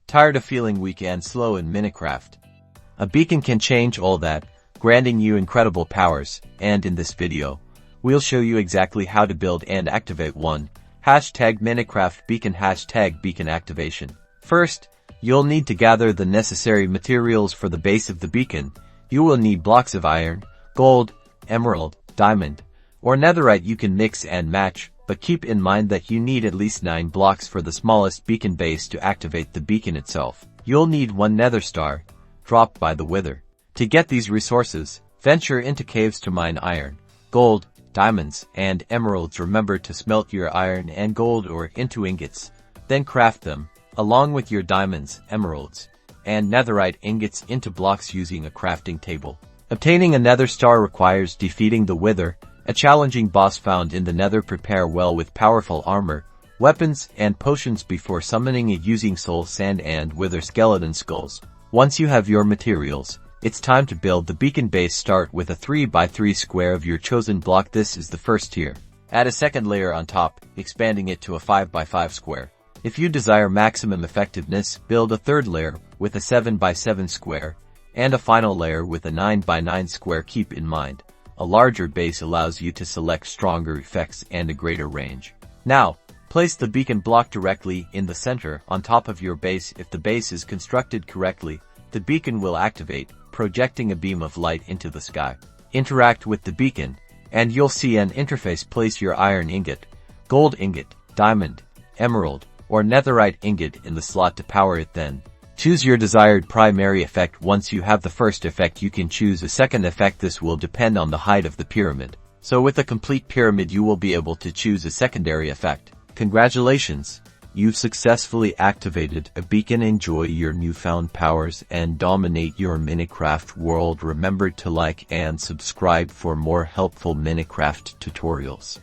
Tired of feeling weak and slow in Minecraft? A beacon can change all that, granting you incredible powers, and in this video, we'll show you exactly how to build and activate one. #Minecraft beacon #beacon activation. First, you'll need to gather the necessary materials for the base of the beacon. You will need blocks of iron, gold, emerald, diamond, or netherite. You can mix and match, but keep in mind that you need at least 9 blocks for the smallest beacon base to activate the beacon itself. You'll need 1 nether star, dropped by the wither. To get these resources, venture into caves to mine iron, gold, diamonds, and emeralds. Remember to smelt your iron and gold ore into ingots, then craft them, along with your diamonds, emeralds, and netherite ingots into blocks using a crafting table. Obtaining a nether star requires defeating the wither, a challenging boss found in the nether. Prepare well with powerful armor, weapons, and potions before summoning it using soul sand and wither skeleton skulls. Once you have your materials, it's time to build the beacon base. Start with a 3x3 square of your chosen block. This is the first tier. Add a second layer on top, expanding it to a 5x5 square. If you desire maximum effectiveness, build a third layer with a 7x7 square, and a final layer with a 9x9 square. Keep in mind, a larger base allows you to select stronger effects and a greater range. Now, place the beacon block directly in the center on top of your base. If the base is constructed correctly, the beacon will activate, projecting a beam of light into the sky. Interact with the beacon, and you'll see an interface. Place your iron ingot, gold ingot, diamond, emerald, or netherite ingot in the slot to power it. Then, choose your desired primary effect. Once you have the first effect, you can choose a second effect. This will depend on the height of the pyramid. So with a complete pyramid, you will be able to choose a secondary effect. Congratulations! You've successfully activated a beacon. Enjoy your newfound powers and dominate your Minecraft world. Remember to like and subscribe for more helpful Minecraft tutorials.